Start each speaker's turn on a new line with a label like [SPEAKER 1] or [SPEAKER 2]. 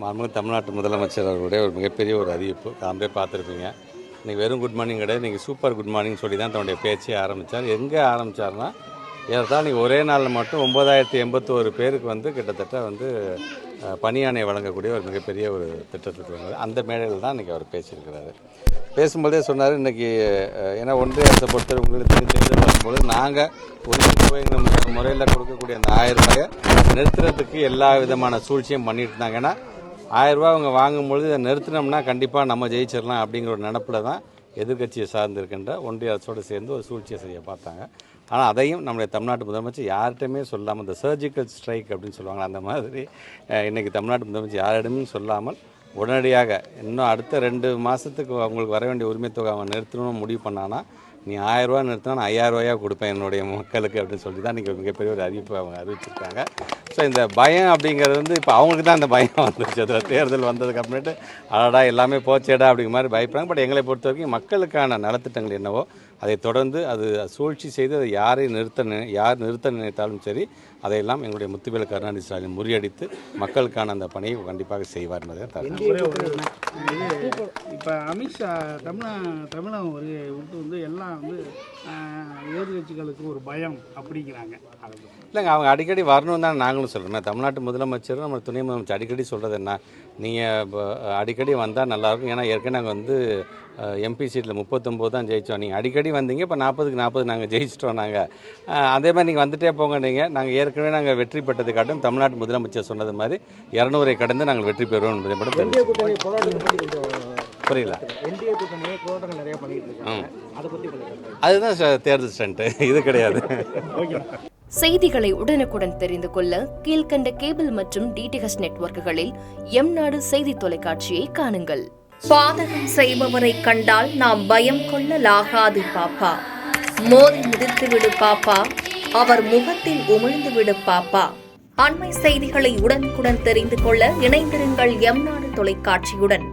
[SPEAKER 1] மாண்புமிகு தமிழ்நாட்டு முதலமைச்சர் அவர்களுடைய ஒரு மிகப்பெரிய ஒரு அறிவிப்பு. காம்பே பார்த்துருப்பீங்க. இன்றைக்கி வெறும் குட் மார்னிங் கிடையாது, இன்றைக்கி சூப்பர் குட் மார்னிங் சொல்லி தான் தன்னுடைய பேச்சே ஆரம்பித்தார். எங்கே ஆரம்பித்தார்னா, ஏறத்தாழ இன்றைக்கி ஒரே நாளில் மட்டும் 9081 பேருக்கு கிட்டத்தட்ட பணியாணை வழங்கக்கூடிய ஒரு மிகப்பெரிய ஒரு திட்டத்துக்கு வந்தது. அந்த மேடையில் தான் இன்றைக்கி அவர் பேசியிருக்கிறாரு. பேசும்போதே சொன்னார், இன்றைக்கி ஏன்னா ஒன்றிய அரசை பொறுத்தவரை உங்களுக்கு தேர்தல் வரும்போது நாங்கள் உரிமை முறையில் கொடுக்கக்கூடிய அந்த 1000 ரூபாயை நிறுத்துறதுக்கு எல்லா விதமான சூழ்ச்சியும் பண்ணிட்டு இருந்தாங்க. ஏன்னா 1000 ரூபா அவங்க வாங்கும்பொழுது இதை நிறுத்தினோம்னா கண்டிப்பாக நம்ம ஜெயிச்சிடலாம் அப்படிங்கிற ஒரு நினப்பில் தான் எதிர்கட்சியை சார்ந்திருக்கின்ற ஒன்றிய அரசோடு சேர்ந்து ஒரு சூழ்ச்சியை செய்ய பார்த்தாங்க. ஆனால் அதையும் நம்முடைய தமிழ்நாட்டு முதலமைச்சர் யார்கிட்டையுமே சொல்லாமல், இந்த சர்ஜிக்கல் ஸ்ட்ரைக் அப்படின்னு சொல்லுவாங்க, அந்த மாதிரி இன்றைக்கி தமிழ்நாட்டு முதலமைச்சர் யாரிடமே சொல்லாமல் உடனடியாக இன்னும் அடுத்த 2 மாதத்துக்கு அவங்களுக்கு வர வேண்டிய உரிமை தொகை அவன் நிறுத்தணும்னு முடிவு பண்ணானா, நீ 1000 ரூபா நிறுத்தினா நான் 5000 ரூபாயாக கொடுப்பேன் என்னுடைய மக்களுக்கு அப்படின்னு சொல்லி தான் இன்றைக்கி மிகப்பெரிய ஒரு அறிவிப்பு அவங்க அறிவிச்சிருக்காங்க. ஸோ இந்த பயம் அப்படிங்கிறது இப்போ அவங்களுக்கு தான் அந்த பயம் வந்துருச்சு. அதில் தேர்தல் வந்ததுக்கு அப்புறமேட்டு அடடா எல்லாமே போச்சேடா அப்படிங்கிற மாதிரி பயப்படுறாங்க. பட் எங்களை பொறுத்த வரைக்கும் மக்களுக்கான நலத்திட்டங்கள் என்னவோ அதை தொடர்ந்து அது சூழ்ச்சி செய்து அதை யார் நிறுத்த நினைத்தாலும் சரி, அதையெல்லாம் எங்களுடைய முத்துவேல் கருணாநிதி ஸ்டாலின் முறியடித்து மக்களுக்கான அந்த பணியை கண்டிப்பாக செய்வார் என்பதை
[SPEAKER 2] இப்போ அமித்ஷா தமிழகம் விட்டு எல்லாம் எதிர்கட்சிகளுக்கு ஒரு பயம் அப்படிங்கிறாங்க.
[SPEAKER 1] இல்லைங்க, அவங்க அடிக்கடி வரணும் தான் நாங்களும் சொல்கிறோம். தமிழ்நாட்டு முதலமைச்சரும் நம்ம துணை முதலமைச்சர் அடிக்கடி சொல்கிறது என்ன, நீங்கள் அடிக்கடி வந்தால் நல்லாயிருக்கும். ஏன்னா ஏற்கனவே நாங்கள் எம்பி சீட்டில் 39 தான் ஜெயித்தோம். நீங்கள் அடிக்கடி வந்தீங்க, இப்போ 40க்கு 40 நாங்கள் ஜெயிச்சிட்டோம். நாங்கள் அதே மாதிரி நீங்கள் வந்துகிட்டே போங்க. நாங்கள் ஏற்கனவே நாங்கள் வெற்றி பெற்றதை காட்டும் தமிழ்நாட்டு முதலமைச்சர் சொன்னது மாதிரி 200 கடந்து நாங்கள் வெற்றி பெறுவோம் என்பதை மட்டும் புரியல. அதுதான் தேர்தல் ஸ்டண்ட், இது கிடையாது.
[SPEAKER 3] செய்திகளை உடனுக்குடன் தெரிந்து கொள்ள கீழ்கண்ட கேபிள் மற்றும் டிடிஹெச் நெட்வொர்க்குகளில் எம்நாடு செய்தி தொலைக்காட்சியை காணுங்கள். பாதகம் செய்பவரை கண்டால் நாம் பயம் கொள்ளலாகாது பாப்பா. மோதி மிதித்துவிடு பாப்பா, அவர் முகத்தில் உமிழ்ந்துவிடு பாப்பா. அண்மை செய்திகளை உடனுக்குடன் தெரிந்து கொள்ள இணைந்திருங்கள் எம்நாடு தொலைக்காட்சியுடன்.